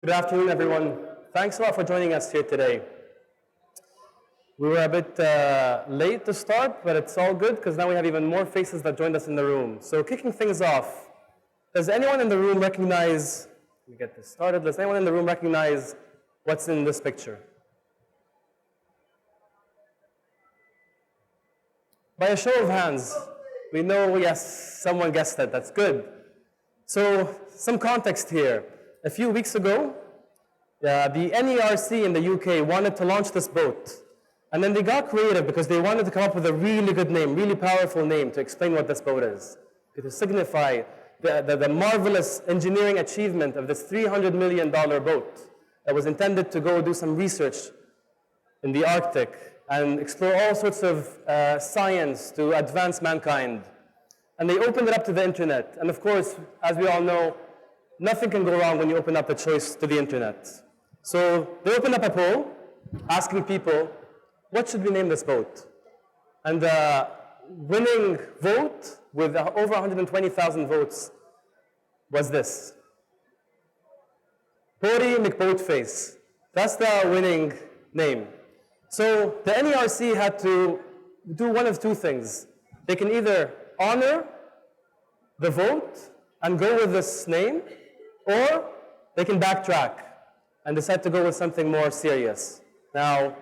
Good afternoon, everyone. Thanks a lot for joining us here today. We were a bit late to start, but it's all good because now we have even more faces that joined us in the room. So kicking things off, does anyone in the room recognize, let me get this started, does anyone in the room recognize what's in this picture? By a show of hands, we know, yes, someone guessed it, that's good. So some context here. A few weeks ago, the NERC in the UK wanted to launch this boat. And then they got creative because they wanted to come up with a really good name, really powerful name to explain what this boat is. To signify the marvelous engineering achievement of this $300 million boat that was intended to go do some research in the Arctic and explore all sorts of science to advance mankind. And they opened it up to the internet. And of course, as we all know, nothing can go wrong when you open up the choice to the internet. So they opened up a poll asking people, what should we name this boat? And the winning vote with over 120,000 votes was this. Pori McBoatface. That's the winning name. So the NERC had to do one of two things. They can either honor the vote and go with this name, or they can backtrack and decide to go with something more serious. Now,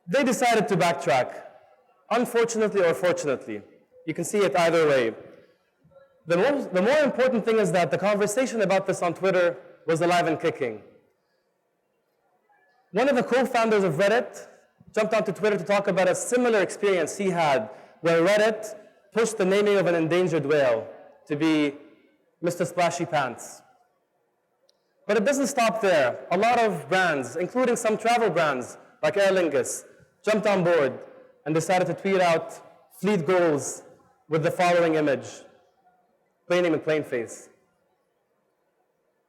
they decided to backtrack, unfortunately or fortunately. You can see it either way. The more important thing is that the conversation about this on Twitter was alive and kicking. One of the co-founders of Reddit jumped onto Twitter to talk about a similar experience he had, where Reddit pushed the naming of an endangered whale to be Mr. Splashy Pants. But it doesn't stop there. A lot of brands, including some travel brands like Aer Lingus, jumped on board and decided to tweet out fleet goals with the following image, plain name and plain face.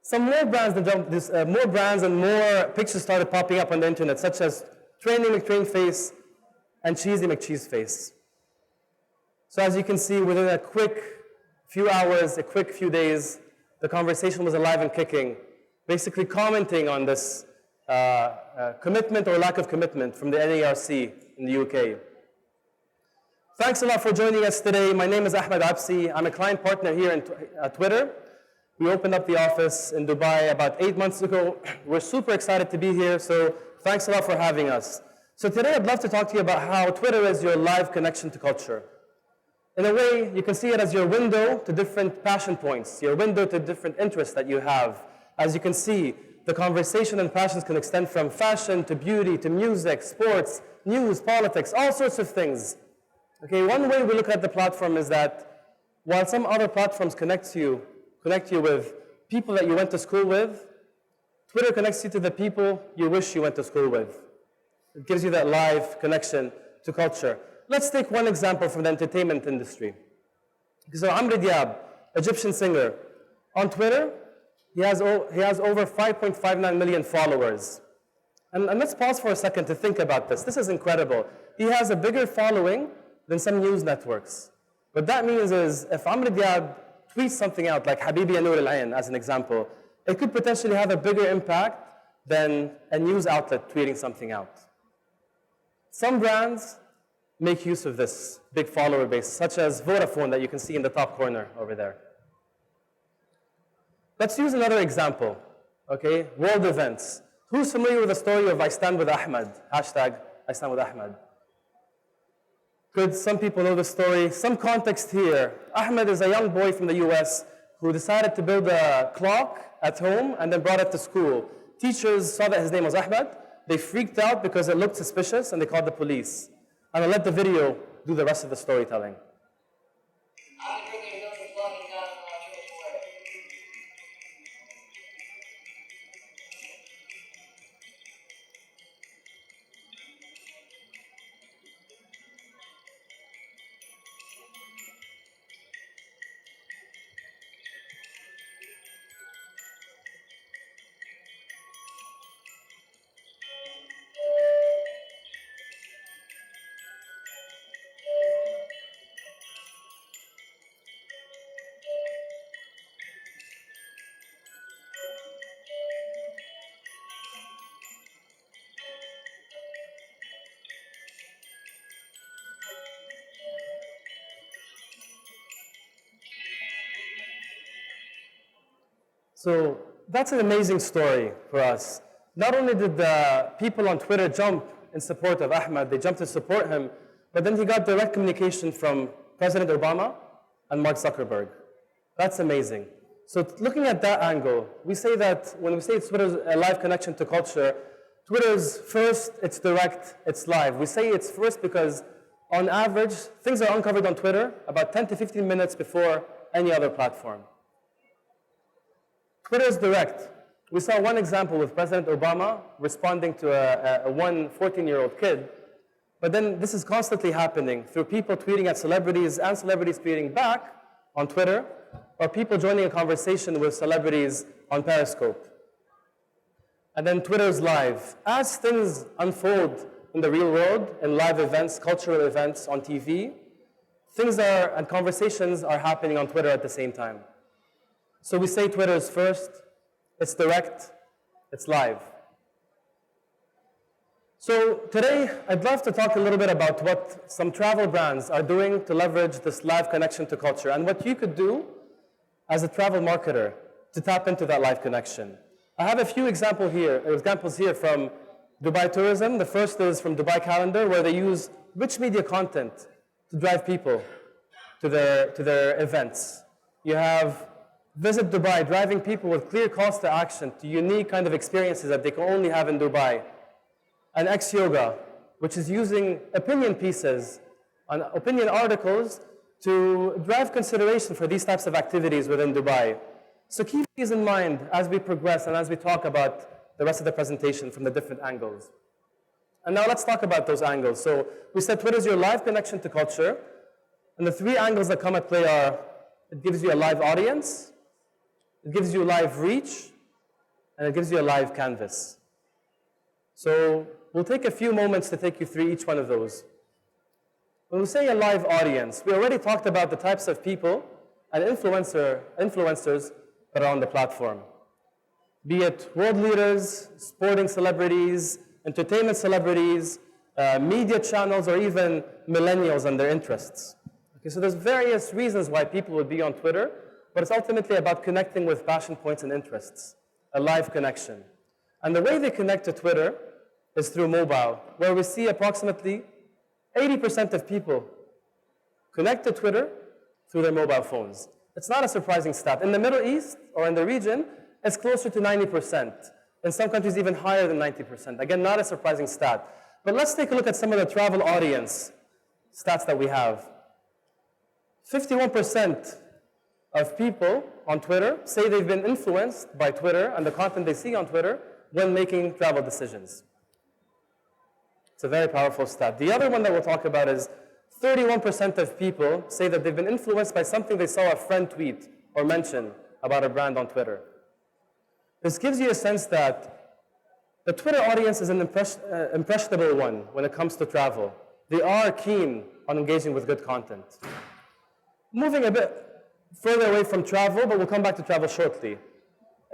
Some more brands and more pictures started popping up on the internet, such as Training McTrainface and Cheesy McCheeseface. So as you can see, within a quick few hours, a quick few days, the conversation was alive and kicking, basically commenting on this commitment or lack of commitment from the NERC in the UK. Thanks a lot for joining us today. My name is Ahmed Absi. I'm a client partner here at Twitter. We opened up the office in Dubai about 8 months ago. We're super excited to be here, so thanks a lot for having us. So today I'd love to talk to you about how Twitter is your live connection to culture. In a way, you can see it as your window to different passion points, your window to different interests that you have. As you can see, the conversation and passions can extend from fashion to beauty to music, sports, news, politics, all sorts of things. Okay, one way we look at the platform is that while some other platforms connect you with people that you went to school with, Twitter connects you to the people you wish you went to school with. It gives you that live connection to culture. Let's take one example from the entertainment industry. So Amr Diab, Egyptian singer, on Twitter, he has over 5.59 million followers. And let's pause for a second to think about this. This is incredible. He has a bigger following than some news networks. What that means is if Amr Diab tweets something out, like Habibi ya Noor al-Ain as an example, it could potentially have a bigger impact than a news outlet tweeting something out. Some brands make use of this big follower base, such as Vodafone that you can see in the top corner over there. Let's use another example, okay? World events. Who's familiar with the story of I Stand With Ahmed? Hashtag I Stand With Ahmed. Good, some people know the story. Some context here. Ahmed is a young boy from the US who decided to build a clock at home and then brought it to school. Teachers saw that his name was Ahmed. They freaked out because it looked suspicious and they called the police. And I'll let the video do the rest of the storytelling. So that's an amazing story for us. Not only did the people on Twitter jump in support of Ahmed, they jumped to support him, but then he got direct communication from President Obama and Mark Zuckerberg. That's amazing. So looking at that angle, we say that when we say Twitter's a live connection to culture, Twitter's first, it's direct, it's live. We say it's first because on average, things are uncovered on Twitter about 10 to 15 minutes before any other platform. Twitter is direct. We saw one example with President Obama responding to a 14-year-old kid, but then this is constantly happening through people tweeting at celebrities and celebrities tweeting back on Twitter, or people joining a conversation with celebrities on Periscope. And then Twitter's live. As things unfold in the real world, in live events, cultural events on TV, and conversations are happening on Twitter at the same time. So we say Twitter is first, it's direct, it's live. So today, I'd love to talk a little bit about what some travel brands are doing to leverage this live connection to culture and what you could do as a travel marketer to tap into that live connection. I have a few examples here from Dubai Tourism. The first is from Dubai Calendar, where they use rich media content to drive people to their events. You have Visit Dubai, driving people with clear calls to action to unique kind of experiences that they can only have in Dubai. And X Yoga, which is using opinion pieces and opinion articles to drive consideration for these types of activities within Dubai. So keep these in mind as we progress and as we talk about the rest of the presentation from the different angles. And now let's talk about those angles. So we said Twitter is your live connection to culture. And the three angles that come at play are, it gives you a live audience, it gives you live reach, and it gives you a live canvas. So we'll take a few moments to take you through each one of those. When we say a live audience, we already talked about the types of people and influencers that are on the platform. Be it world leaders, sporting celebrities, entertainment celebrities, media channels, or even millennials and their interests. Okay, so there's various reasons why people would be on Twitter, but it's ultimately about connecting with passion points and interests, a live connection. And the way they connect to Twitter is through mobile, where we see approximately 80% of people connect to Twitter through their mobile phones. It's not a surprising stat. In the Middle East or in the region, it's closer to 90%. In some countries, even higher than 90%. Again, not a surprising stat. But let's take a look at some of the travel audience stats that we have. 51% of people on Twitter say they've been influenced by Twitter and the content they see on Twitter when making travel decisions. It's a very powerful stat. The other one that we'll talk about is 31% of people say that they've been influenced by something they saw a friend tweet or mention about a brand on Twitter. This gives you a sense that the Twitter audience is an impressionable one when it comes to travel. They are keen on engaging with good content. Moving a bit further away from travel, but we'll come back to travel shortly.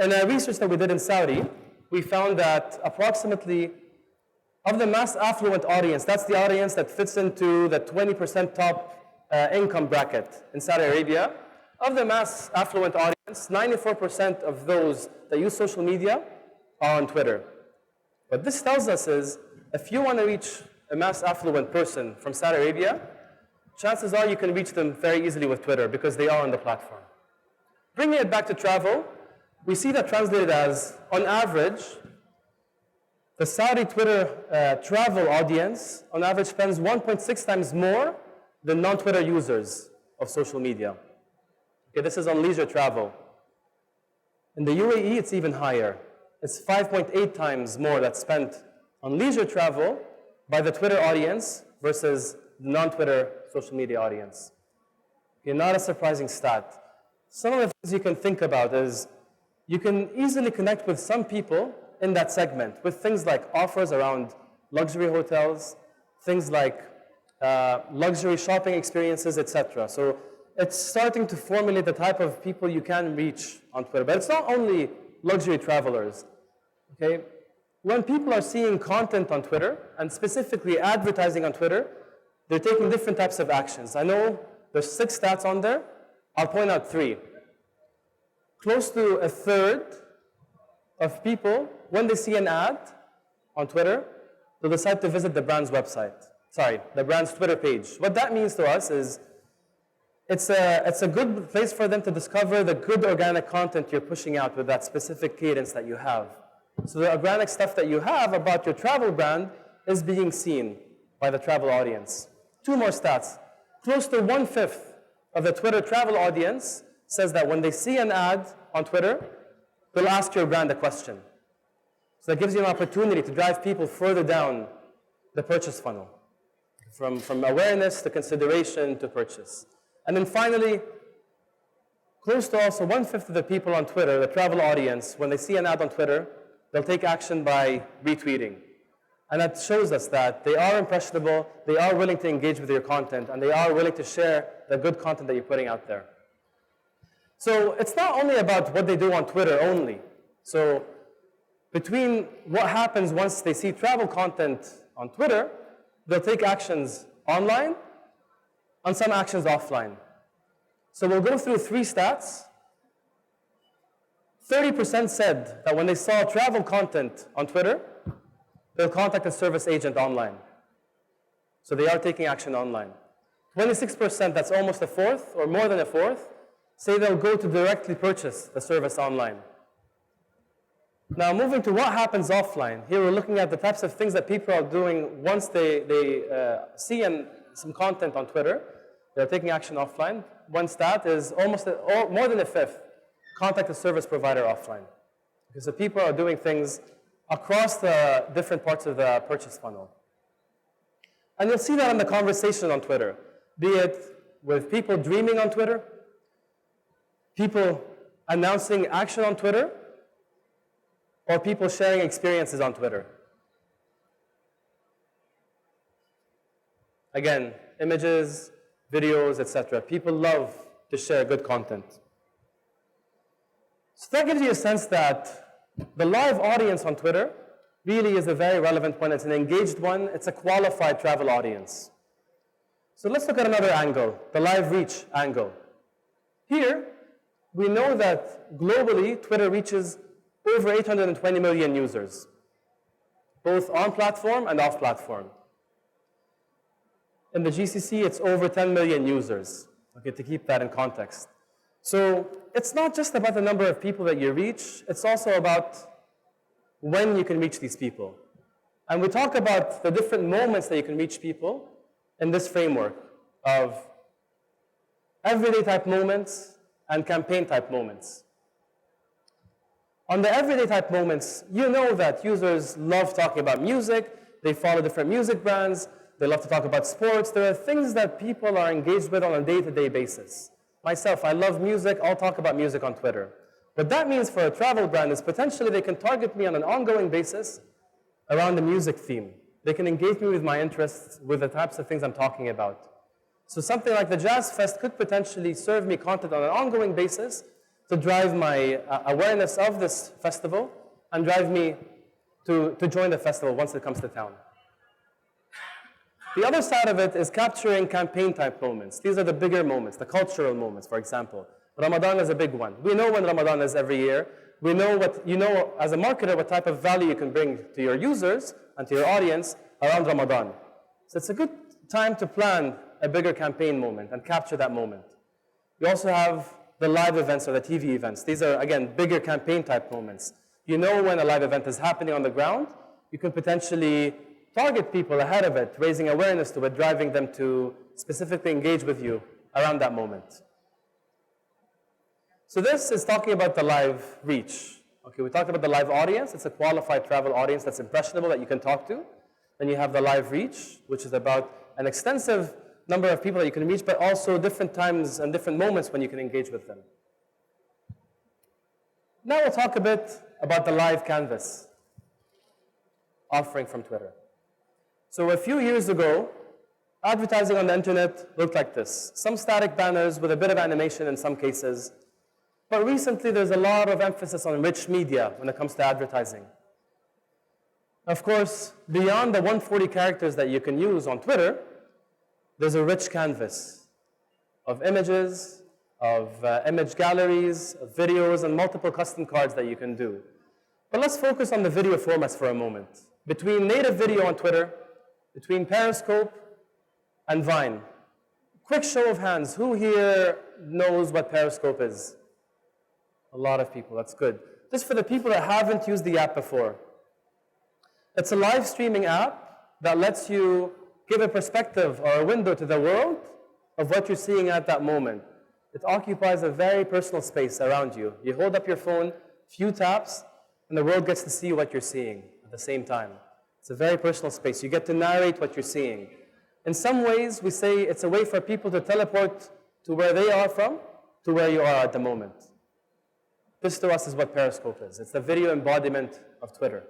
In a research that we did in Saudi, we found that approximately of the mass affluent audience, that's the audience that fits into the 20% top income bracket in Saudi Arabia. Of the mass affluent audience, 94% of those that use social media are on Twitter. What this tells us is, if you want to reach a mass affluent person from Saudi Arabia, chances are you can reach them very easily with Twitter because they are on the platform. Bringing it back to travel, we see that translated as, on average, the Saudi Twitter travel audience, on average, spends 1.6 times more than non-Twitter users of social media. Okay, this is on leisure travel. In the UAE, it's even higher. It's 5.8 times more that's spent on leisure travel by the Twitter audience versus the non-Twitter social media audience. Okay, not a surprising stat. Some of the things you can think about is you can easily connect with some people in that segment with things like offers around luxury hotels, things like luxury shopping experiences, etc. So it's starting to formulate the type of people you can reach on Twitter. But it's not only luxury travelers. Okay? When people are seeing content on Twitter, and specifically advertising on Twitter, they're taking different types of actions. I know there's 6 stats on there. I'll point out 3. close to a third of people, when they see an ad on Twitter, they'll decide to visit the brand's website. Sorry, the brand's Twitter page. What that means to us is it's a good place for them to discover the good organic content you're pushing out with that specific cadence that you have. So the organic stuff that you have about your travel brand is being seen by the travel audience. Two more stats. Close to 1/5 of the Twitter travel audience says that when they see an ad on Twitter, they'll ask your brand a question. So that gives you an opportunity to drive people further down the purchase funnel, from awareness to consideration to purchase. And then finally, close to also 1/5 of the people on Twitter, the travel audience, when they see an ad on Twitter, they'll take action by retweeting. And that shows us that they are impressionable, they are willing to engage with your content, and they are willing to share the good content that you're putting out there. So it's not only about what they do on Twitter only. So between what happens once they see travel content on Twitter, they'll take actions online and some actions offline. So we'll go through 3 stats. 30% said that when they saw travel content on Twitter, they'll contact a service agent online. So they are taking action online. 26%, that's almost a fourth, or more than a fourth, say they'll go to directly purchase the service online. Now moving to what happens offline. Here we're looking at the types of things that people are doing once they see some content on Twitter. They're taking action offline. One stat is more than a fifth contact a service provider offline. Because the people are doing things across the different parts of the purchase funnel. And you'll see that in the conversation on Twitter, be it with people dreaming on Twitter, people announcing action on Twitter, or people sharing experiences on Twitter. Again, images, videos, etc. People love to share good content. So that gives you a sense that the live audience on Twitter really is a very relevant one. It's an engaged one. It's a qualified travel audience. So let's look at another angle, the live reach angle. Here, we know that globally, Twitter reaches over 820 million users, both on platform and off platform. In the GCC, it's over 10 million users, okay, to keep that in context. So it's not just about the number of people that you reach, it's also about when you can reach these people. And we talk about the different moments that you can reach people in this framework of everyday type moments and campaign type moments. On the everyday type moments, you know that users love talking about music, they follow different music brands, they love to talk about sports. There are things that people are engaged with on a day-to-day basis. Myself, I love music, I'll talk about music on Twitter. What that means for a travel brand is potentially they can target me on an ongoing basis around the music theme. They can engage me with my interests, with the types of things I'm talking about. So something like the Jazz Fest could potentially serve me content on an ongoing basis to drive my awareness of this festival and drive me to join the festival once it comes to town. The other side of it is capturing campaign-type moments. These are the bigger moments, the cultural moments, for example. Ramadan is a big one. We know when Ramadan is every year. We know as a marketer, what type of value you can bring to your users and to your audience around Ramadan. So it's a good time to plan a bigger campaign moment and capture that moment. We also have the live events or the TV events. These are, again, bigger campaign-type moments. You know when a live event is happening on the ground. You can potentially target people ahead of it, raising awareness to it, driving them to specifically engage with you around that moment. So this is talking about the live reach. Okay, we talked about the live audience. It's a qualified travel audience that's impressionable that you can talk to. Then you have the live reach, which is about an extensive number of people that you can reach, but also different times and different moments when you can engage with them. Now we'll talk a bit about the live canvas offering from Twitter. So a few years ago, advertising on the internet looked like this. Some static banners with a bit of animation in some cases. But recently, there's a lot of emphasis on rich media when it comes to advertising. Of course, beyond the 140 characters that you can use on Twitter, there's a rich canvas of images, of image galleries, of videos, and multiple custom cards that you can do. But let's focus on the video formats for a moment. Between native video on Twitter, between Periscope and Vine, quick show of hands, who here knows what Periscope is? A lot of people, that's good. Just for the people that haven't used the app before. It's a live streaming app that lets you give a perspective or a window to the world of what you're seeing at that moment. It occupies a very personal space around you. You hold up your phone, few taps, and the world gets to see what you're seeing at the same time. It's a very personal space. You get to narrate what you're seeing. In some ways, we say it's a way for people to teleport to where they are from to where you are at the moment. This to us is what Periscope is. It's the video embodiment of Twitter.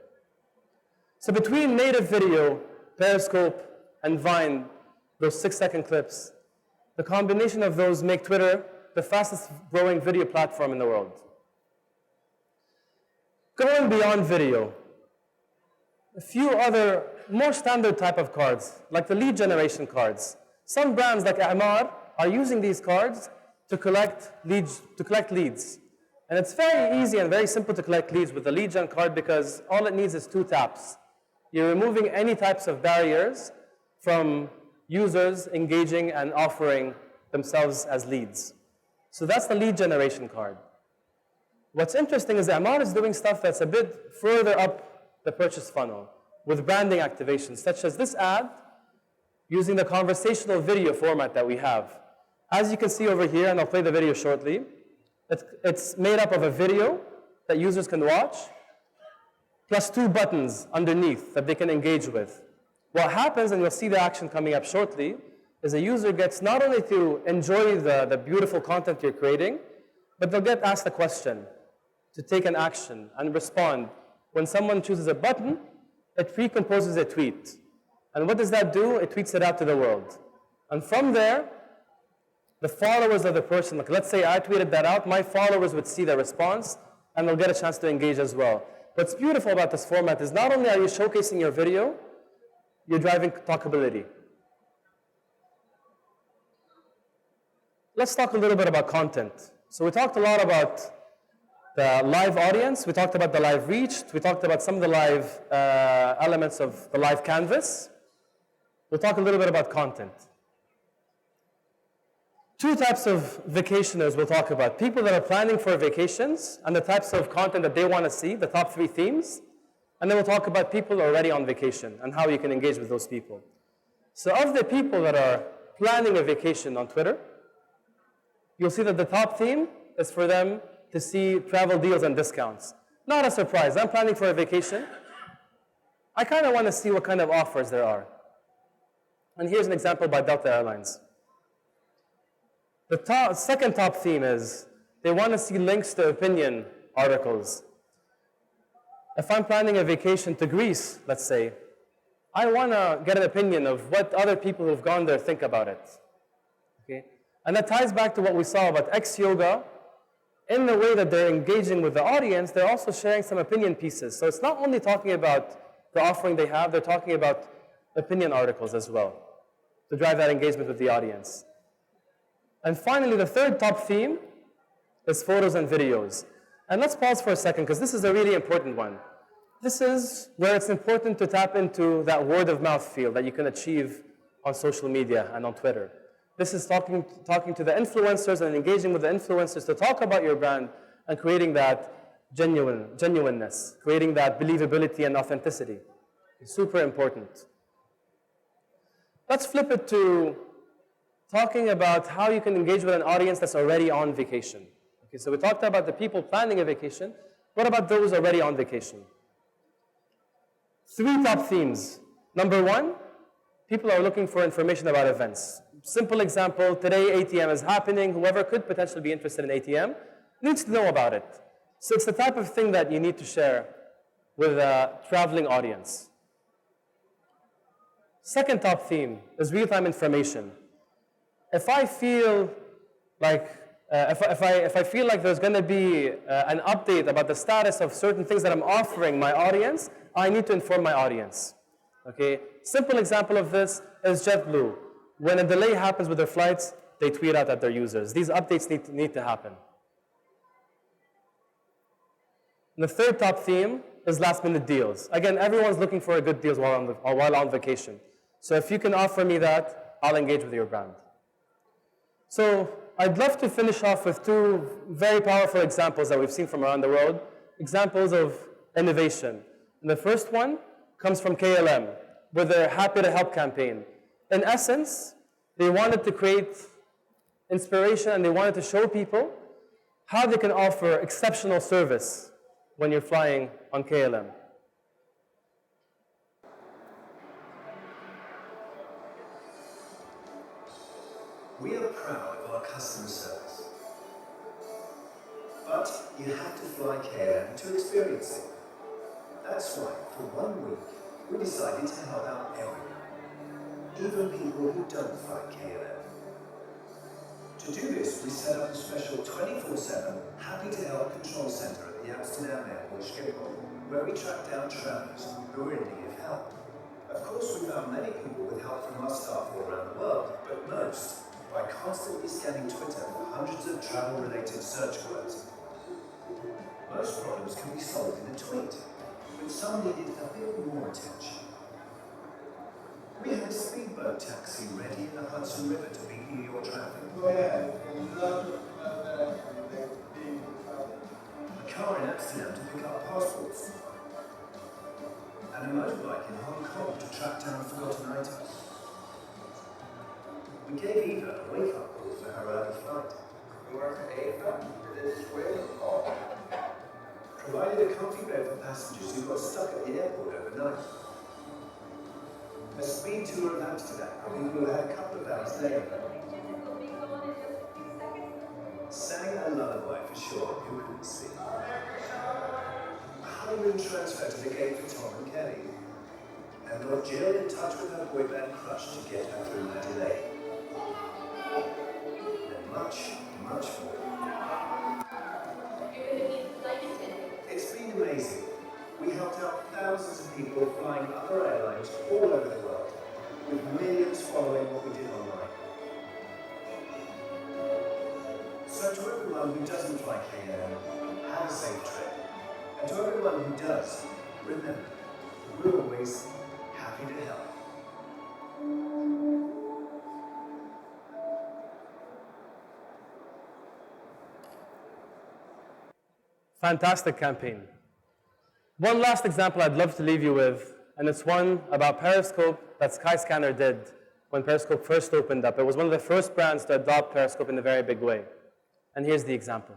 So between native video, Periscope, and Vine, those 6-second clips, the combination of those make Twitter the fastest growing video platform in the world. Going beyond video, a few other more standard type of cards, like the lead generation cards. Some brands like A'mar are using these cards to collect leads. And it's very easy and very simple to collect leads with the lead gen card because all it needs is 2 taps. You're removing any types of barriers from users engaging and offering themselves as leads. So that's the lead generation card. What's interesting is that A'mar is doing stuff that's a bit further up the purchase funnel with branding activations, such as this ad using the conversational video format that we have. As you can see over here, and I'll play the video shortly, it's made up of a video that users can watch, plus 2 buttons underneath that they can engage with. What happens, and you'll see the action coming up shortly, is a user gets not only to enjoy the beautiful content you're creating, but they'll get asked a question to take an action and respond. When someone chooses a button, it pre-composes a tweet. And what does that do? It tweets it out to the world. And from there, the followers of the person, like let's say I tweeted that out, my followers would see the response and they'll get a chance to engage as well. What's beautiful about this format is not only are you showcasing your video, you're driving talkability. Let's talk a little bit about content. So we talked a lot about the live audience, we talked about the live reach, we talked about some of the live elements of the live canvas. We'll talk a little bit about content. 2 types of vacationers we'll talk about. People that are planning for vacations and the types of content that they want to see, the top 3 themes. And then we'll talk about people already on vacation and how you can engage with those people. So of the people that are planning a vacation on Twitter, you'll see that the top theme is for them to see travel deals and discounts. Not a surprise. I'm planning for a vacation. I kind of want to see what kind of offers there are. And here's an example by Delta Airlines. The second top theme is they want to see links to opinion articles. If I'm planning a vacation to Greece, let's say, I want to get an opinion of what other people who've gone there think about it. Okay? And that ties back to what we saw about X Yoga. In the way that they're engaging with the audience, they're also sharing some opinion pieces. So it's not only talking about the offering they have, they're talking about opinion articles as well to drive that engagement with the audience. And finally, the third top theme is photos and videos. And let's pause for a second because this is a really important one. This is where it's important to tap into that word of mouth feel that you can achieve on social media and on Twitter. This is talking to the influencers and engaging with the influencers to talk about your brand and creating that genuineness, creating that believability and authenticity. It's super important. Let's flip it to talking about how you can engage with an audience that's already on vacation. Okay, so we talked about the people planning a vacation. What about those already on vacation? 3 top themes. Number 1, people are looking for information about events. Simple example, today ATM is happening. Whoever could potentially be interested in ATM needs to know about it. So it's the type of thing that you need to share with a traveling audience. Second top theme is real-time information. If I feel like if I feel like there's going to be an update about the status of certain things that I'm offering my audience, I need to inform my audience. Okay? Simple example of this is JetBlue. When a delay happens with their flights, they tweet out at their users. These updates need to happen. And the third top theme is last-minute deals. Again, everyone's looking for a good deals while on vacation. So if you can offer me that, I'll engage with your brand. So I'd love to finish off with two very powerful examples that we've seen from around the world, examples of innovation. And the first one comes from KLM with their Happy to Help campaign. In essence, they wanted to create inspiration and they wanted to show people how they can offer exceptional service when you're flying on KLM. We are proud of our customer service, but you have to fly KLM to experience it. That's why, for 1 week, we decided to help out everyone, even people who don't fly KLM. To do this, we set up a special 24/7 Happy to Help control center at the Amsterdam Airport Schiphol, where we track down travelers who are in need of help. Of course, we found many people with help from our staff all around the world, but most by constantly scanning Twitter for hundreds of travel-related search words. Most problems can be solved in a tweet, but some needed a bit more attention. We had a speedboat taxi ready in the Hudson River to meet New York traffic. A car in Amsterdam to pick up passports. And a motorbike in Hong Kong to track down forgotten items. We gave Eva a wake-up call for her early flight. Provided a comfy bed for passengers who got stuck at the airport overnight. A speed tour of Amsterdam for people who had a couple of hours layover. Sang a lullaby for Sean, who couldn't see. A honeymoon transfer to the gate for Tom and Kelly. And got Jill in touch with her boy band crush to get her through the delay. And much, much more. It's been amazing. We helped out thousands of people flying other airlines all over the world, with millions following what we did online. So to everyone who doesn't fly KLM, have a safe trip. And to everyone who does, remember, we're always happy to help. Fantastic campaign. One last example I'd love to leave you with, and it's one about Periscope that Skyscanner did when Periscope first opened up. It was one of the first brands to adopt Periscope in a very big way. And here's the example.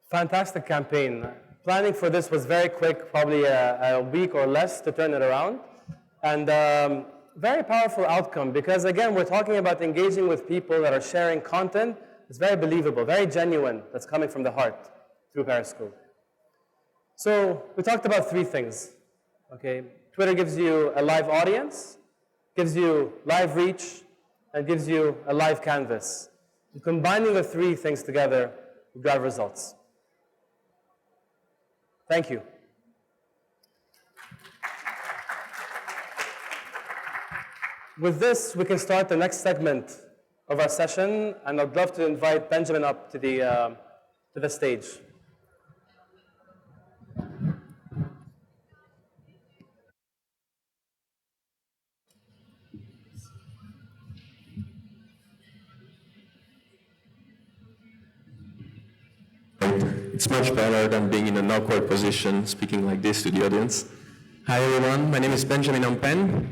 Fantastic campaign. Planning for this was very quick, probably a week or less to turn it around. And very powerful outcome because, again, we're talking about engaging with people that are sharing content. It's very believable, very genuine, that's coming from the heart through Periscope. So we talked about three things. Okay, Twitter gives you a live audience, gives you live reach, and gives you a live canvas. And combining the three things together will drive results. Thank you. With this, we can start the next segment of our session, and I'd love to invite Benjamin up to the stage. It's much better than being in an awkward position speaking like this to the audience. Hi everyone, my name is Benjamin Ompen.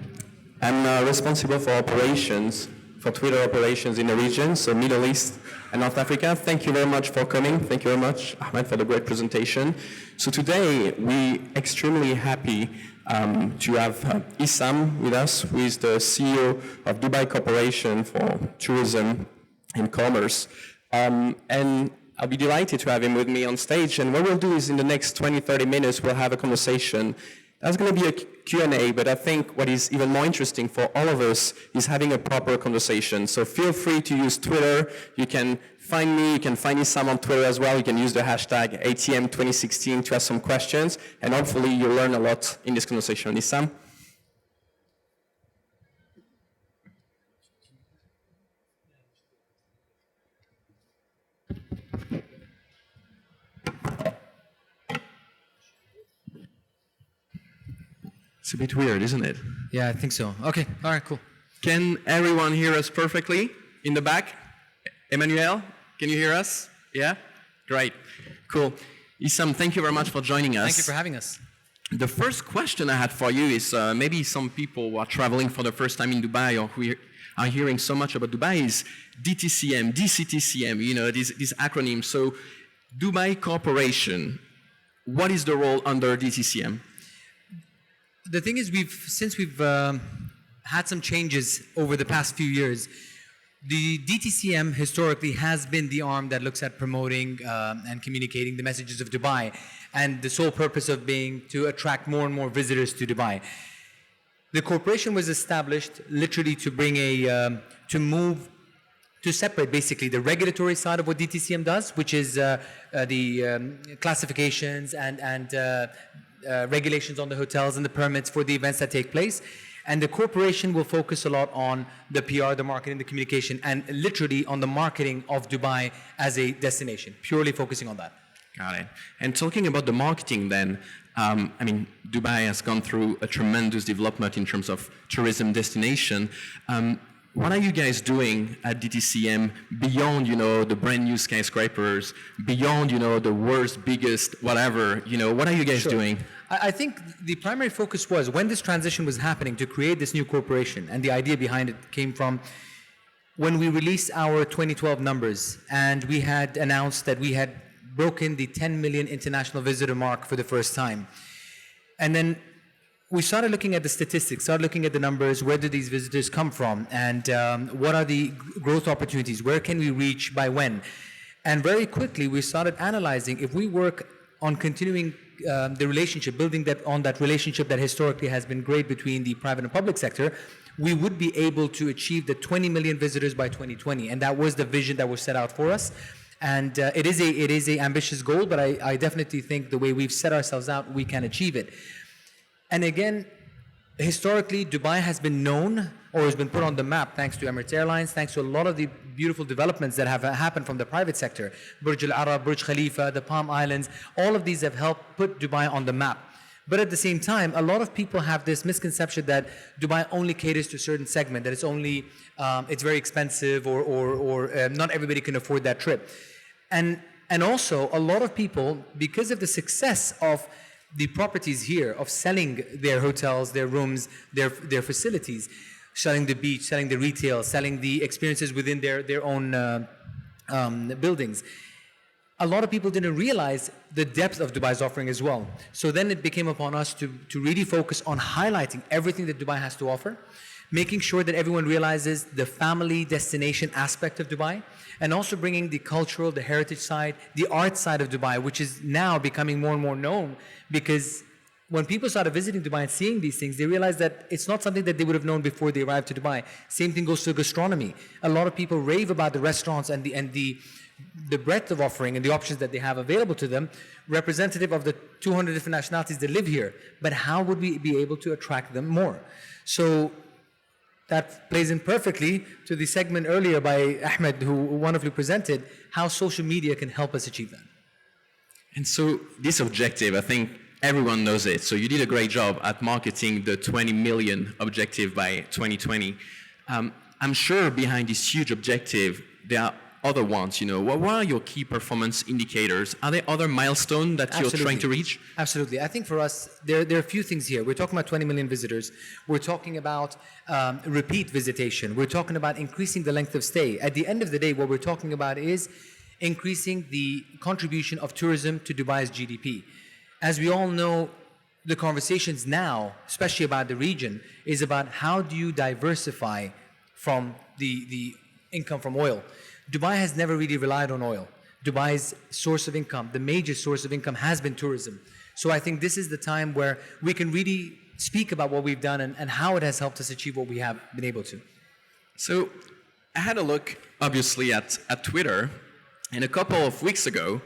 I'm responsible for operations, for Twitter operations in the region, so Middle East and North Africa. Thank you very much for coming. Thank you very much, Ahmed, for the great presentation. So today, we're extremely happy to have Issam with us, who is the CEO of Dubai Corporation for Tourism and Commerce. And I'll be delighted to have him with me on stage. And what we'll do is in the next 20, 30 minutes, we'll have a conversation. There's going to be a Q&A, but I think what is even more interesting for all of us is having a proper conversation. So feel free to use Twitter. You can find me, you can find Issam on Twitter as well. You can use the hashtag ATM2016 to ask some questions, and hopefully you'll learn a lot in this conversation. Issam? It's a bit weird, isn't it? Yeah, I think so. Okay, all right, cool. Can everyone hear us perfectly in the back? Emmanuel, can you hear us? Yeah? Great. Cool. Issam, thank you very much for joining us. Thank you for having us. The first question I had for you is maybe some people who are traveling for the first time in Dubai or who are hearing so much about Dubai is DTCM, DCTCM, you know, these acronyms. So Dubai Corporation, what is the role under DTCM? The thing is, since we've had some changes over the past few years, the DTCM historically has been the arm that looks at promoting and communicating the messages of Dubai, and the sole purpose of being to attract more and more visitors to Dubai. The corporation was established literally to bring to separate basically the regulatory side of what DTCM does, which is the classifications and regulations on the hotels and the permits for the events that take place. And the corporation will focus a lot on the PR, the marketing, the communication, and literally on the marketing of Dubai as a destination, purely focusing on that. Got it. And talking about the marketing then, I mean, Dubai has gone through a tremendous development in terms of tourism destination. What are you guys doing at DTCM beyond, you know, the brand new skyscrapers, beyond, you know, the world's biggest whatever, you know, what are you guys doing? I think the primary focus was when this transition was happening to create this new corporation, and the idea behind it came from when we released our 2012 numbers, and we had announced that we had broken the 10 million international visitor mark for the first time. And then we started looking at the statistics, started looking at the numbers, where do these visitors come from, and what are the growth opportunities, where can we reach by when? And very quickly we started analyzing if we work on continuing the relationship, building on that relationship that historically has been great between the private and public sector, we would be able to achieve the 20 million visitors by 2020, and that was the vision that was set out for us. And it is a ambitious goal, but I definitely think the way we've set ourselves out, we can achieve it. And again, historically, Dubai has been known or has been put on the map thanks to Emirates Airlines, thanks to a lot of the beautiful developments that have happened from the private sector. Burj Al Arab, Burj Khalifa, the Palm Islands, all of these have helped put Dubai on the map. But at the same time, a lot of people have this misconception that Dubai only caters to a certain segment, that it's only, it's very expensive or not everybody can afford that trip. And also, a lot of people, because of the success of the properties here, of selling their hotels, their rooms, their facilities, selling the beach, selling the retail, selling the experiences within their own buildings. A lot of people didn't realize the depth of Dubai's offering as well. So then it became upon us to really focus on highlighting everything that Dubai has to offer, making sure that everyone realizes the family destination aspect of Dubai, and also bringing the cultural, the heritage side, the art side of Dubai, which is now becoming more and more known, because when people started visiting Dubai and seeing these things, they realized that it's not something that they would have known before they arrived to Dubai. Same thing goes to gastronomy. A lot of people rave about the restaurants and the breadth of offering and the options that they have available to them, representative of the 200 different nationalities that live here. But how would we be able to attract them more? So that plays in perfectly to the segment earlier by Ahmed, who wonderfully presented how social media can help us achieve that. And so this objective, I think everyone knows it. So you did a great job at marketing the 20 million objective by 2020. I'm sure behind this huge objective, there are other ones? What are your key performance indicators? Are there other milestones that you're trying to reach? Absolutely. I think for us, there are a few things here. We're talking about 20 million visitors. We're talking about repeat visitation. We're talking about increasing the length of stay. At the end of the day, what we're talking about is increasing the contribution of tourism to Dubai's GDP. As we all know, the conversations now, especially about the region, is about how do you diversify from the income from oil. Dubai has never really relied on oil. Dubai's source of income, the major source of income, has been tourism. So I think this is the time where we can really speak about what we've done and how it has helped us achieve what we have been able to. So I had a look, obviously, at Twitter, and a couple of weeks ago,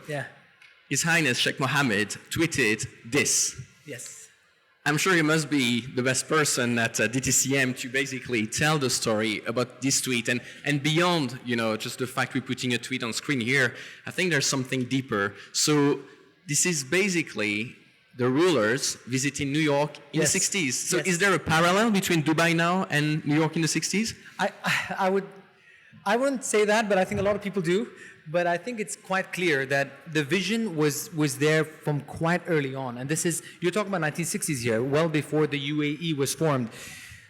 His Highness Sheikh Mohammed tweeted this. Yes. I'm sure you must be the best person at DTCM to basically tell the story about this tweet. And beyond, just the fact we're putting a tweet on screen here, I think there's something deeper. So this is basically the rulers visiting New York in the 60s. So is there a parallel between Dubai now and New York in the 60s? I wouldn't say that, but I think a lot of people do. But I think it's quite clear that the vision was there from quite early on. And this is, you're talking about 1960s here, well before the UAE was formed.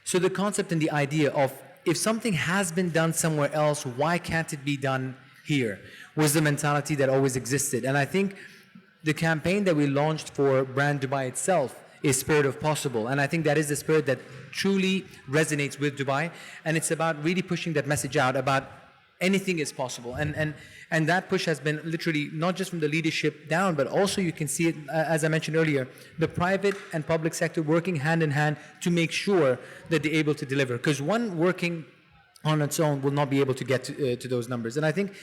So the concept and the idea of if something has been done somewhere else, why can't it be done here, was the mentality that always existed. And I think the campaign that we launched for Brand Dubai itself is Spirit of Possible. And I think that is the spirit that truly resonates with Dubai. And it's about really pushing that message out about anything is possible. And that push has been literally not just from the leadership down, but also you can see it, as I mentioned earlier, the private and public sector working hand in hand to make sure that they're able to deliver. Because one working on its own will not be able to get to those numbers. And I think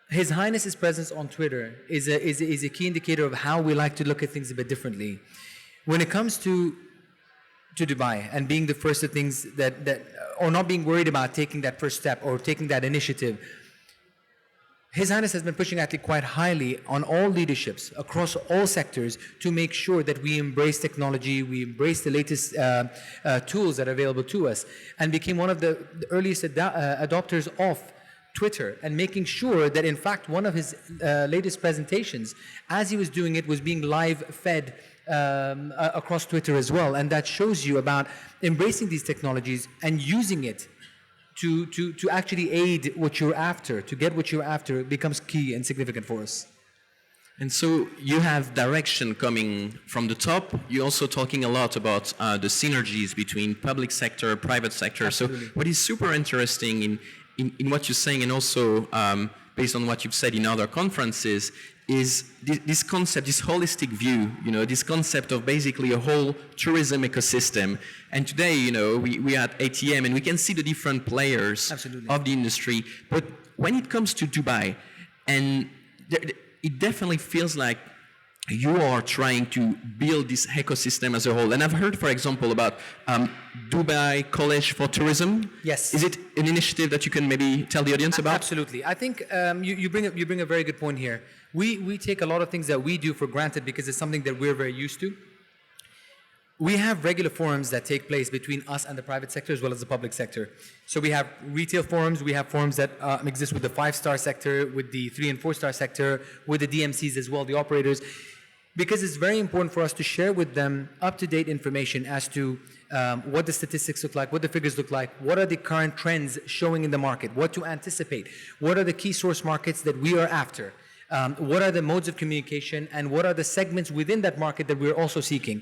His Highness's presence on Twitter is a key indicator of how we like to look at things a bit differently. When it comes to Dubai and being the first of things that or not being worried about taking that first step or taking that initiative, His Highness has been pushing actually quite highly on all leaderships across all sectors to make sure that we embrace technology, we embrace the latest tools that are available to us, and became one of the earliest adopters of Twitter, and making sure that in fact one of his latest presentations, as he was doing it, was being live fed across Twitter as well. And that shows you about embracing these technologies and using it to actually aid what you're after, to get what you're after, becomes key and significant for us. And so you have direction coming from the top. You're also talking a lot about the synergies between public sector, private sector. Absolutely. So what is super interesting in what you're saying, and also based on what you've said in other conferences, is this concept, this holistic view, this concept of basically a whole tourism ecosystem. And today, we are at ATM and we can see the different players of the industry. But when it comes to Dubai, and it definitely feels like you are trying to build this ecosystem as a whole. And I've heard, for example, about Dubai College for Tourism. Yes. Is it an initiative that you can maybe tell the audience about? Absolutely. I think you bring a very good point here. We take a lot of things that we do for granted because it's something that we're very used to. We have regular forums that take place between us and the private sector as well as the public sector. So we have retail forums, we have forums that exist with the 5-star sector, with the 3- and 4-star sector, with the DMCs as well, the operators, because it's very important for us to share with them up-to-date information as to what the statistics look like, what the figures look like, what are the current trends showing in the market, what to anticipate, what are the key source markets that we are after, what are the modes of communication, and what are the segments within that market that we're also seeking.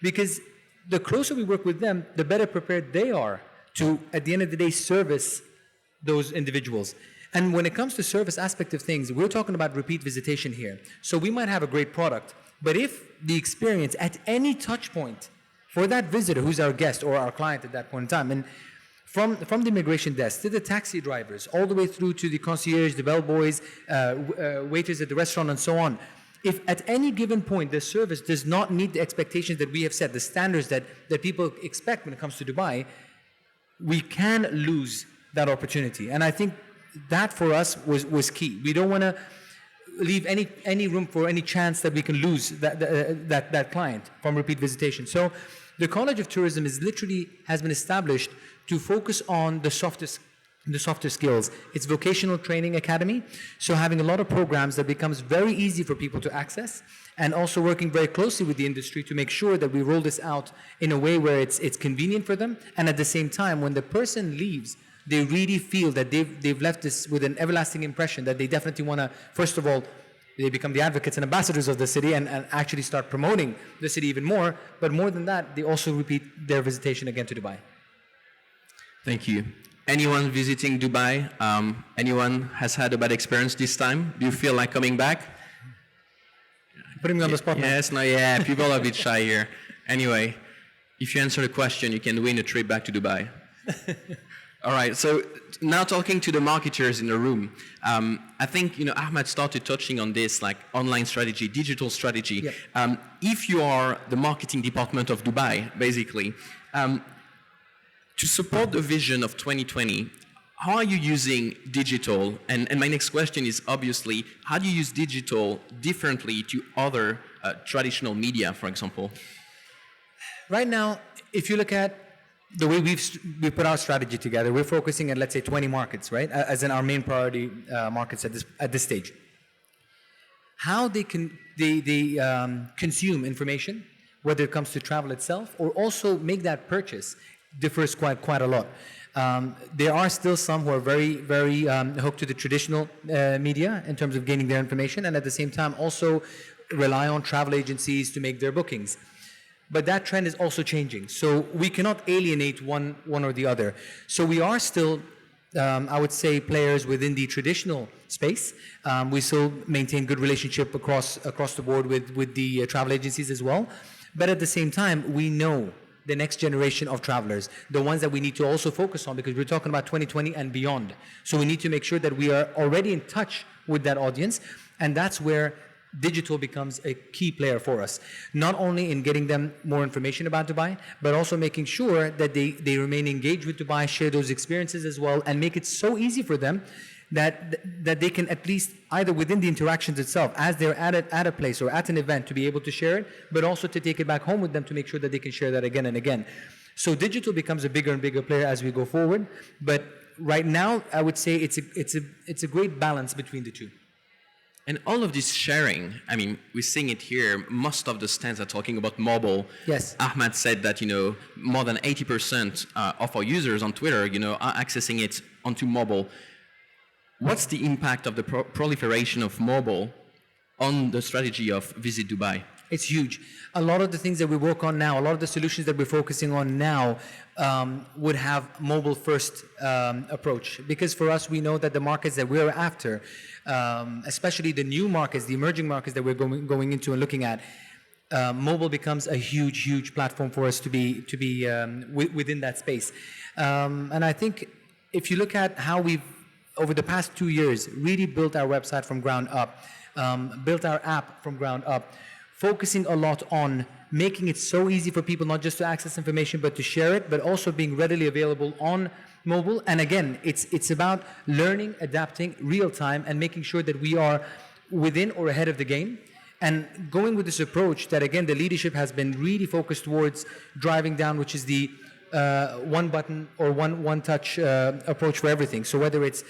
Because the closer we work with them, the better prepared they are to, at the end of the day, service those individuals. And when it comes to service aspect of things, we're talking about repeat visitation here. So we might have a great product, but if the experience at any touch point for that visitor who's our guest or our client at that point in time, and from the immigration desk to the taxi drivers, all the way through to the concierge, the bellboys, waiters at the restaurant, and so on, if at any given point the service does not meet the expectations that we have set, the standards that people expect when it comes to Dubai, we can lose that opportunity. And I think that for us was key. We don't want to leave any room for any chance that we can lose that client from repeat visitation. So the College of Tourism has been established to focus on the softest the softer skills. It's vocational training academy, so having a lot of programs that becomes very easy for people to access, and also working very closely with the industry to make sure that we roll this out in a way where it's convenient for them, and at the same time, when the person leaves, they really feel that they've left this with an everlasting impression that they definitely want to, first of all, they become the advocates and ambassadors of the city and actually start promoting the city even more, but more than that, they also repeat their visitation again to Dubai. Thank you. Anyone visiting Dubai? Anyone has had a bad experience this time? Do you feel like coming back? Putting me on the spot now. Yes, no, yeah, people are a bit shy here. Anyway, if you answer the question, you can win a trip back to Dubai. All right, so now talking to the marketers in the room, I think, Ahmed started touching on this, like online strategy, digital strategy. Yeah. If you are the marketing department of Dubai, basically, to support the vision of 2020, how are you using digital? And my next question is obviously, how do you use digital differently to other traditional media, for example? Right now, if you look at the way we put our strategy together, we're focusing on, let's say, 20 markets, right? As in our main priority markets at this stage. How they consume information, whether it comes to travel itself or also make that purchase, differs quite a lot. There are still some who are very, very hooked to the traditional media in terms of gaining their information, and at the same time also rely on travel agencies to make their bookings. But that trend is also changing. So we cannot alienate one or the other. So we are still, I would say, players within the traditional space. We still maintain good relationship across the board with the travel agencies as well. But at the same time, we know the next generation of travelers, the ones that we need to also focus on, because we're talking about 2020 and beyond. So we need to make sure that we are already in touch with that audience, and that's where digital becomes a key player for us. Not only in getting them more information about Dubai, but also making sure that they remain engaged with Dubai, share those experiences as well, and make it so easy for them that they can at least either within the interactions itself, as they're at a place or at an event, to be able to share it, but also to take it back home with them to make sure that they can share that again and again. So digital becomes a bigger and bigger player as we go forward. But right now, I would say it's a great balance between the two. And all of this sharing, I mean, we're seeing it here. Most of the stands are talking about mobile. Yes. Ahmed said that, more than 80% of our users on Twitter, are accessing it onto mobile. What's the impact of the proliferation of mobile on the strategy of Visit Dubai? It's huge. A lot of the things that we work on now, a lot of the solutions that we're focusing on now would have mobile first approach. Because for us, we know that the markets that we're after, especially the new markets, the emerging markets that we're going into and looking at, mobile becomes a huge platform for us to be within that space. And I think if you look at how we've, over the past 2 years, really built our website from ground up, built our app from ground up, focusing a lot on making it so easy for people not just to access information but to share it, but also being readily available on mobile. And again, it's about learning, adapting real time, and making sure that we are within or ahead of the game. And going with this approach that, again, the leadership has been really focused towards driving down, which is the one button or one touch approach for everything. So whether it's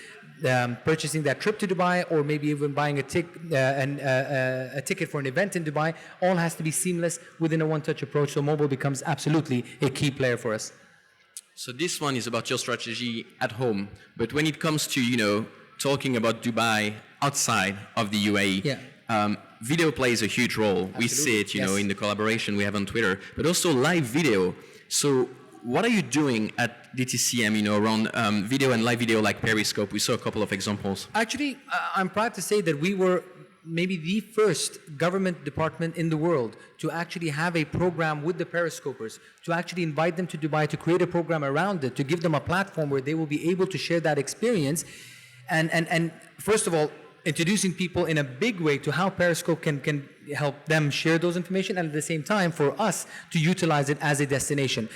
purchasing that trip to Dubai or maybe even buying a ticket for an event in Dubai, all has to be seamless within a one touch approach. So mobile becomes absolutely a key player for us. So this one is about your strategy at home, but when it comes to talking about Dubai outside of the UAE, video plays a huge role. Absolutely. We see it, yes, in the collaboration we have on Twitter, but also live video. So what are you doing at DTCM, around video and live video like Periscope? We saw a couple of examples. Actually, I'm proud to say that we were maybe the first government department in the world to actually have a program with the Periscopers, to actually invite them to Dubai, to create a program around it, to give them a platform where they will be able to share that experience. And first of all, introducing people in a big way to how Periscope can help them share those information, and at the same time for us to utilize it as a destination.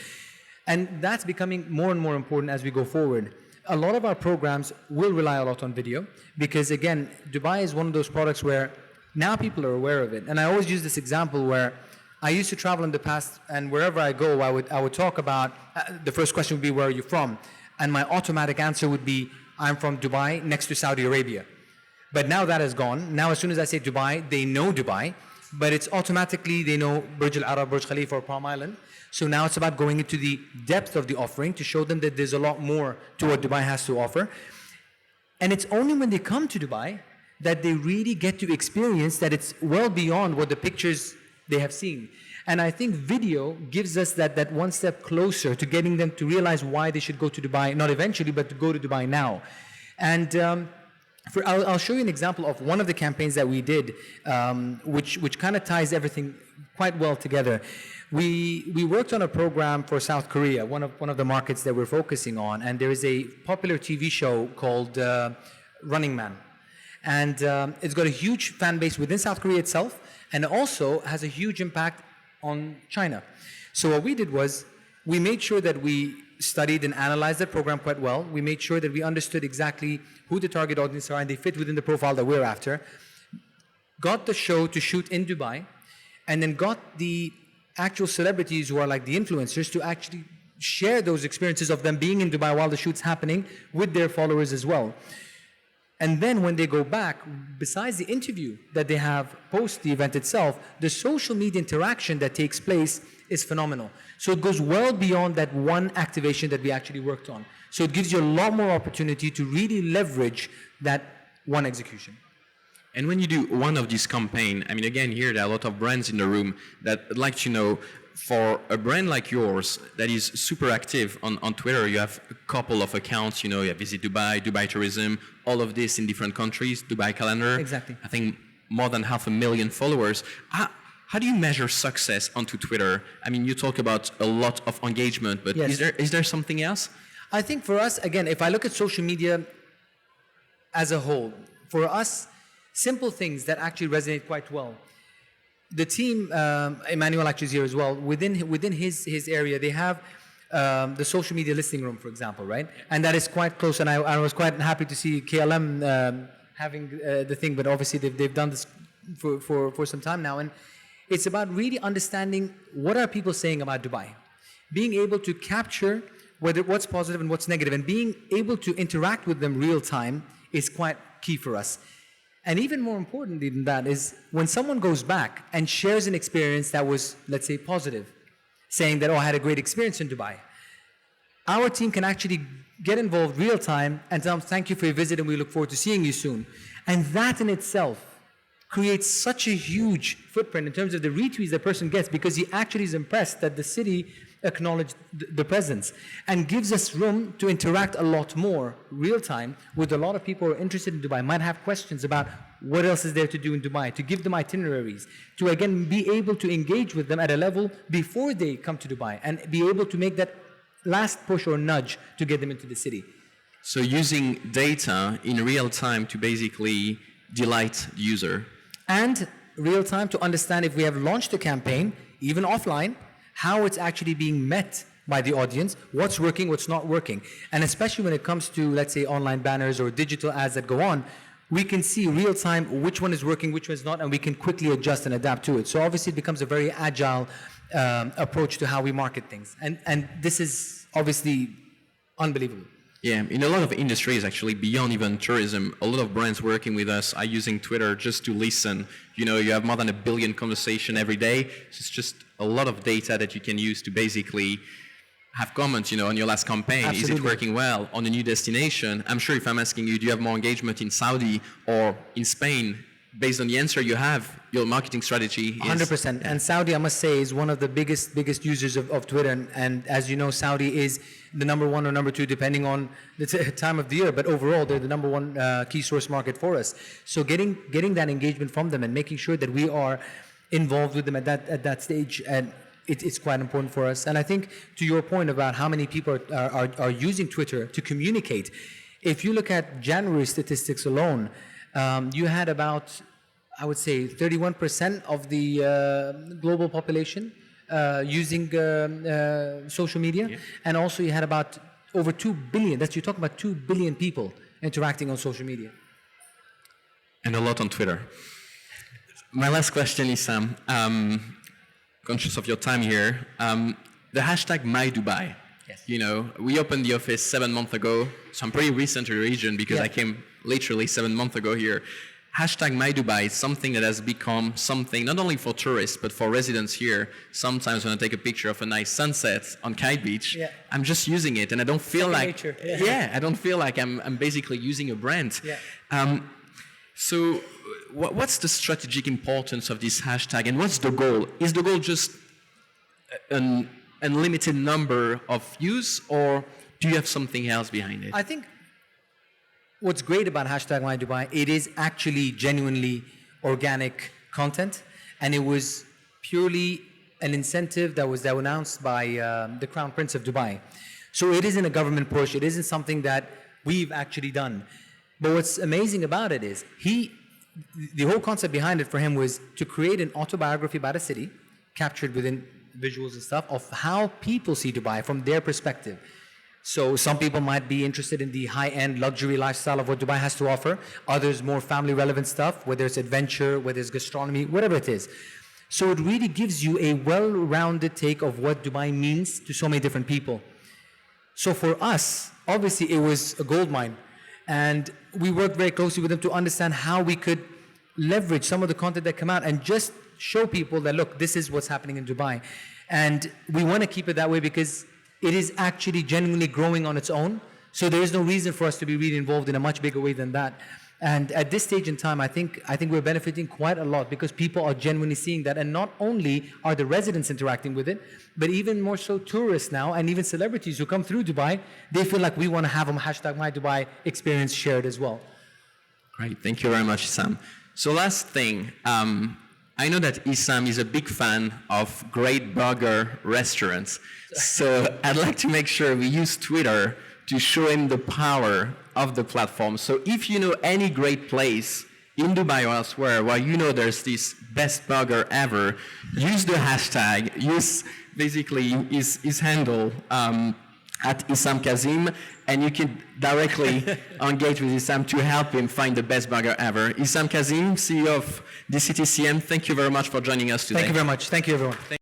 And that's becoming more and more important as we go forward. A lot of our programs will rely a lot on video because, again, Dubai is one of those products where now people are aware of it. And I always use this example where I used to travel in the past, and wherever I go, I would talk about, the first question would be, where are you from? and my automatic answer would be, I'm from Dubai, next to Saudi Arabia. But now that is gone. Now as soon as I say Dubai, they know Dubai, but it's automatically, they know Burj Al Arab, Burj Khalifa, or Palm Island. So now it's about going into the depth of the offering to show them that there's a lot more to what Dubai has to offer. And it's only when they come to Dubai that they really get to experience that it's well beyond what the pictures they have seen. And I think video gives us that one step closer to getting them to realize why they should go to Dubai, not eventually, but to go to Dubai now. And I'll show you an example of one of the campaigns that we did, which kind of ties everything quite well together. We worked on a program for South Korea, one of the markets that we're focusing on, and there is a popular TV show called Running Man. And it's got a huge fan base within South Korea itself, and also has a huge impact on China. So what we did was, we made sure that we studied and analyzed that program quite well. We made sure that we understood exactly who the target audience are and they fit within the profile that we're after. Got the show to shoot in Dubai, and then got the actual celebrities who are like the influencers to actually share those experiences of them being in Dubai while the shoot's happening with their followers as well. And then when they go back, besides the interview that they have post the event itself, the social media interaction that takes place is phenomenal. So it goes well beyond that one activation that we actually worked on. So it gives you a lot more opportunity to really leverage that one execution. And when you do one of these campaigns, I mean, again, here there are a lot of brands in the room that I'd like to know, for a brand like yours that is super active on Twitter, you have a couple of accounts, you have Visit Dubai, Dubai Tourism, all of this in different countries, Dubai Calendar. Exactly. I think more than 500,000 followers. How do you measure success onto Twitter? I mean, you talk about a lot of engagement, but Yes. is there something else? I think for us, again, if I look at social media as a whole, for us, simple things that actually resonate quite well. The team, Emmanuel actually is here as well, within his area, they have the social media listening room, for example, right? And that is quite close, and I was quite happy to see KLM having the thing, but obviously they've done this for some time now, and it's about really understanding what are people saying about Dubai. Being able to capture what's positive and what's negative, and being able to interact with them real time is quite key for us. And even more importantly than that is when someone goes back and shares an experience that was, let's say, positive, saying that, oh, I had a great experience in Dubai. Our team can actually get involved real time and tell them, thank you for your visit and we look forward to seeing you soon. And that in itself creates such a huge footprint in terms of the retweets the person gets, because he actually is impressed that the city acknowledged the presence, and gives us room to interact a lot more real time with a lot of people who are interested in Dubai, might have questions about what else is there to do in Dubai, to give them itineraries, to again be able to engage with them at a level before they come to Dubai, and be able to make that last push or nudge to get them into the city. So using data in real time to basically delight the user. And real time to understand if we have launched a campaign, even offline, how it's actually being met by the audience, what's working, what's not working. And especially when it comes to, let's say, online banners or digital ads that go on, we can see real time which one is working, which one is not, and we can quickly adjust and adapt to it. So obviously it becomes a very agile approach to how we market things. And this is obviously unbelievable. Yeah, in a lot of industries, actually, beyond even tourism, a lot of brands working with us are using Twitter just to listen. You have more than 1 billion conversations every day. So it's just a lot of data that you can use to basically have comments, on your last campaign. Absolutely. Is it working well on a new destination? I'm sure if I'm asking you, do you have more engagement in Saudi or in Spain? Based on the answer you have, your marketing strategy is... 100%. And Saudi, I must say, is one of the biggest users of Twitter. And as you know, Saudi is the number one or number two, depending on the time of the year. But overall, they're the number one key source market for us. So getting that engagement from them and making sure that we are involved with them at that stage, and it's quite important for us. And I think to your point about how many people are using Twitter to communicate, if you look at January statistics alone, you had about, I would say, 31% of the global population using social media. Yeah. And also you had about over 2 billion, you're talking about 2 billion people interacting on social media. And a lot on Twitter. My last question is, conscious of your time here, the hashtag MyDubai. Yes. You know, we opened the office 7 months ago, so I'm pretty recent to the region because Yeah. I came literally 7 months ago here. Hashtag MyDubai is something that has become something not only for tourists but for residents here. Sometimes when I take a picture of a nice sunset on Kite Beach, Yeah. I'm just using it, and I don't feel Second like nature, yeah. I don't feel like I'm basically using a brand. Yeah. So, what's the strategic importance of this hashtag, and what's the goal? Is the goal just an unlimited number of views, or do you have something else behind it? I think what's great about hashtag MyDubai, it is actually genuinely organic content, and it was purely an incentive that was announced by the Crown Prince of Dubai. So it isn't a government push. It isn't something that we've actually done. But what's amazing about it is the whole concept behind it for him was to create an autobiography about a city, captured within visuals and stuff, of how people see Dubai from their perspective. So some people might be interested in the high-end luxury lifestyle of what Dubai has to offer. Others more family-relevant stuff, whether it's adventure, whether it's gastronomy, whatever it is. So it really gives you a well-rounded take of what Dubai means to so many different people. So for us, obviously it was a gold mine. And we worked very closely with them to understand how we could leverage some of the content that come out and just show people that, look, this is what's happening in Dubai. And we want to keep it that way because it is actually genuinely growing on its own. So there is no reason for us to be really involved in a much bigger way than that. And at this stage in time, I think we're benefiting quite a lot because people are genuinely seeing that. And not only are the residents interacting with it, but even more so tourists now and even celebrities who come through Dubai, they feel like we want to have a hashtag MyDubai experience shared as well. Great, thank you very much, Issam. So last thing, I know that Issam is a big fan of great burger restaurants. So I'd like to make sure we use Twitter to show him the power of the platform. So if you know any great place in Dubai or elsewhere where you know there's this best burger ever, use the hashtag, use basically his handle at Issam Kazim, and you can directly engage with Issam to help him find the best burger ever. Issam Kazim, CEO of DCTCM, thank you very much for joining us today. Thank you very much. Thank you, everyone.